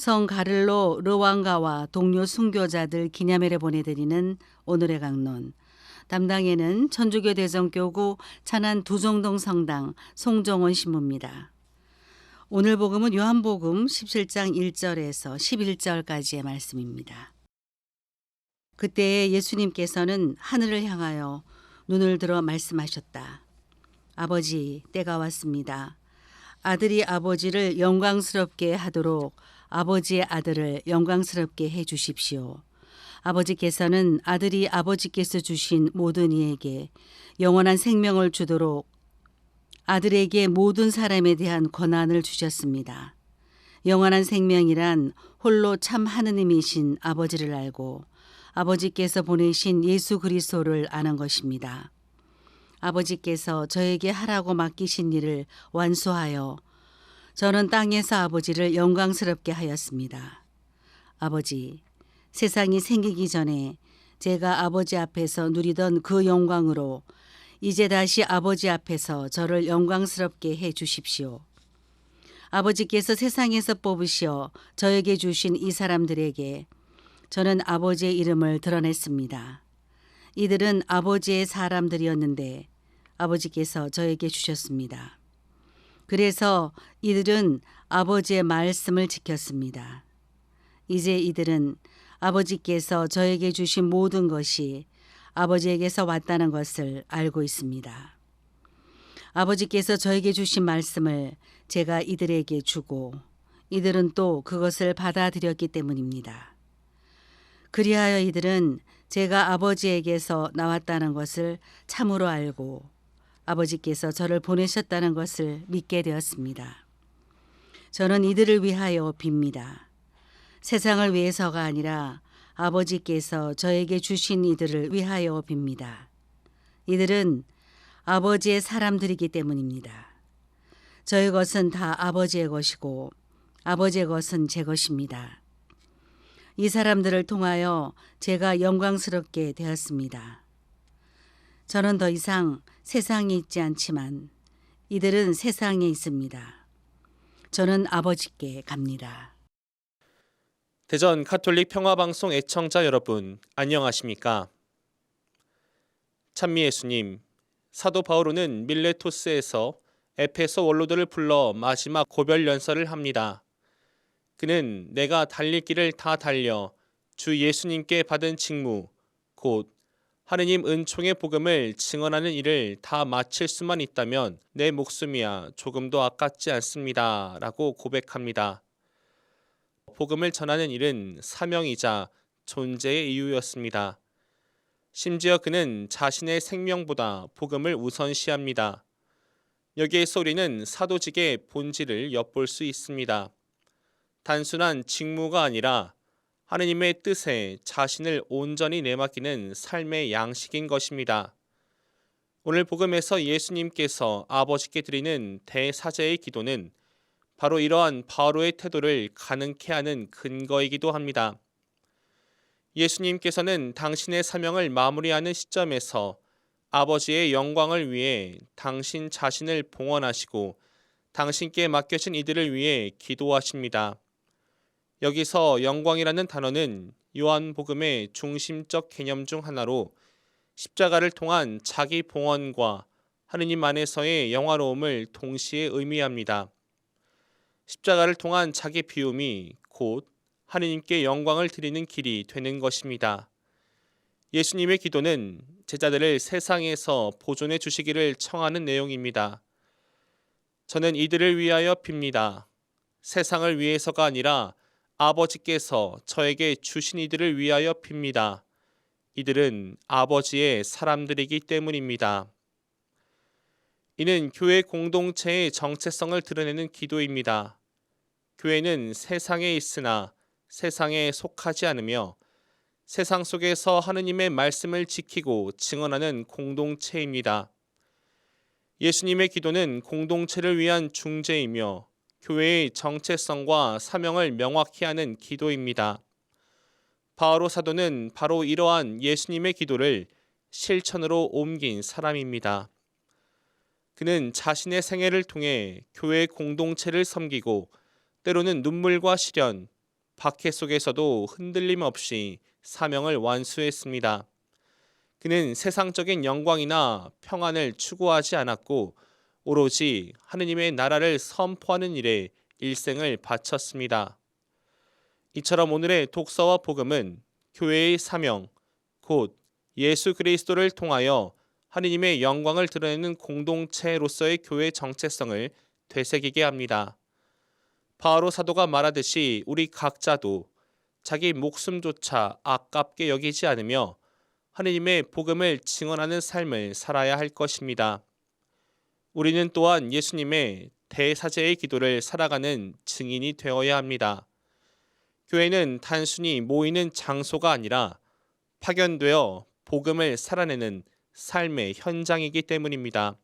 성 가를로 르왕가와 동료 순교자들 기념회를 보내드리는 오늘의 강론. 담당에는 천주교 대성교구 찬안 두종동 성당 송정원 신부입니다. 오늘 복음은 요한복음 17장 1절에서 11절까지의 말씀입니다. 그때에 예수님께서는 하늘을 향하여 눈을 들어 말씀하셨다. 아버지, 때가 왔습니다. 아들이 아버지를 영광스럽게 하도록 아버지의 아들을 영광스럽게 해 주십시오. 아버지께서는 아들이 아버지께서 주신 모든 이에게 영원한 생명을 주도록 아들에게 모든 사람에 대한 권한을 주셨습니다. 영원한 생명이란 홀로 참 하느님이신 아버지를 알고 아버지께서 보내신 예수 그리스도를 아는 것입니다. 아버지께서 저에게 하라고 맡기신 일을 완수하여 저는 땅에서 아버지를 영광스럽게 하였습니다. 아버지, 세상이 생기기 전에 제가 아버지 앞에서 누리던 그 영광으로 이제 다시 아버지 앞에서 저를 영광스럽게 해 주십시오. 아버지께서 세상에서 뽑으시어 저에게 주신 이 사람들에게 저는 아버지의 이름을 드러냈습니다. 이들은 아버지의 사람들이었는데 아버지께서 저에게 주셨습니다. 그래서 이들은 아버지의 말씀을 지켰습니다. 이제 이들은 아버지께서 저에게 주신 모든 것이 아버지에게서 왔다는 것을 알고 있습니다. 아버지께서 저에게 주신 말씀을 제가 이들에게 주고 이들은 또 그것을 받아들였기 때문입니다. 그리하여 이들은 제가 아버지에게서 나왔다는 것을 참으로 알고 아버지께서 저를 보내셨다는 것을 믿게 되었습니다. 저는 이들을 위하여 빕니다. 세상을 위해서가 아니라 아버지께서 저에게 주신 이들을 위하여 빕니다. 이들은 아버지의 사람들이기 때문입니다. 저의 것은 다 아버지의 것이고 아버지의 것은 제 것입니다. 이 사람들을 통하여 제가 영광스럽게 되었습니다. 저는 더 이상 세상에 있지 않지만 이들은 세상에 있습니다. 저는 아버지께 갑니다. 대전 가톨릭 평화방송 애청자 여러분, 안녕하십니까? 찬미 예수님, 사도 바오로는 밀레토스에서 에페소 원로들을 불러 마지막 고별 연설을 합니다. 그는 내가 달릴 길을 다 달려 주 예수님께 받은 직무, 곧 하느님 은총의 복음을 증언하는 일을 다 마칠 수만 있다면 내 목숨이야 조금도 아깝지 않습니다. 라고 고백합니다. 복음을 전하는 일은 사명이자 존재의 이유였습니다. 심지어 그는 자신의 생명보다 복음을 우선시합니다. 여기에서 우리는 사도직의 본질을 엿볼 수 있습니다. 단순한 직무가 아니라 하느님의 뜻에 자신을 온전히 내맡기는 삶의 양식인 것입니다. 오늘 복음에서 예수님께서 아버지께 드리는 대사제의 기도는 바로 이러한 바오로의 태도를 가능케 하는 근거이기도 합니다. 예수님께서는 당신의 사명을 마무리하는 시점에서 아버지의 영광을 위해 당신 자신을 봉헌하시고 당신께 맡겨진 이들을 위해 기도하십니다. 여기서 영광이라는 단어는 요한복음의 중심적 개념 중 하나로 십자가를 통한 자기 봉헌과 하느님 안에서의 영화로움을 동시에 의미합니다. 십자가를 통한 자기 비움이 곧 하느님께 영광을 드리는 길이 되는 것입니다. 예수님의 기도는 제자들을 세상에서 보존해 주시기를 청하는 내용입니다. 저는 이들을 위하여 빕니다. 세상을 위해서가 아니라 아버지께서 저에게 주신 이들을 위하여 빕니다. 이들은 아버지의 사람들이기 때문입니다. 이는 교회 공동체의 정체성을 드러내는 기도입니다. 교회는 세상에 있으나 세상에 속하지 않으며 세상 속에서 하느님의 말씀을 지키고 증언하는 공동체입니다. 예수님의 기도는 공동체를 위한 중재이며 교회의 정체성과 사명을 명확히 하는 기도입니다. 바오로 사도는 바로 이러한 예수님의 기도를 실천으로 옮긴 사람입니다. 그는 자신의 생애를 통해 교회 공동체를 섬기고 때로는 눈물과 시련, 박해 속에서도 흔들림 없이 사명을 완수했습니다. 그는 세상적인 영광이나 평안을 추구하지 않았고 오로지 하느님의 나라를 선포하는 일에 일생을 바쳤습니다. 이처럼 오늘의 독서와 복음은 교회의 사명, 곧 예수 그리스도를 통하여 하느님의 영광을 드러내는 공동체로서의 교회 정체성을 되새기게 합니다. 바오로 사도가 말하듯이 우리 각자도 자기 목숨조차 아깝게 여기지 않으며 하느님의 복음을 증언하는 삶을 살아야 할 것입니다. 우리는 또한 예수님의 대사제의 기도를 살아가는 증인이 되어야 합니다. 교회는 단순히 모이는 장소가 아니라 파견되어 복음을 살아내는 삶의 현장이기 때문입니다.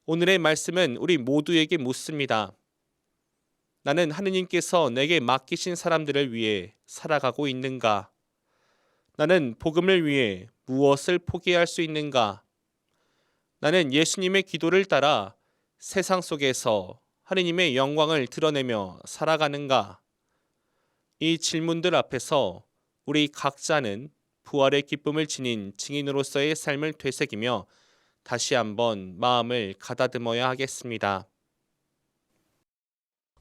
오늘의 말씀은 우리 모두에게 묻습니다. 나는 하느님께서 내게 맡기신 사람들을 위해 살아가고 있는가? 나는 복음을 위해 무엇을 포기할 수 있는가? 나는 예수님의 기도를 따라 세상 속에서 하느님의 영광을 드러내며 살아가는가? 이 질문들 앞에서 우리 각자는 부활의 기쁨을 지닌 증인으로서의 삶을 되새기며 다시 한번 마음을 가다듬어야 하겠습니다.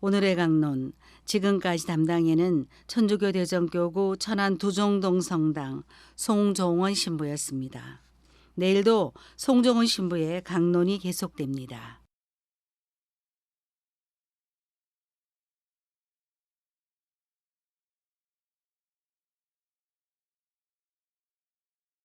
오늘의 강론, 지금까지 담당에는 천주교 대전교구 천안 두종동 성당 송종원 신부였습니다. 내일도 송종원 신부의 강론이 계속됩니다.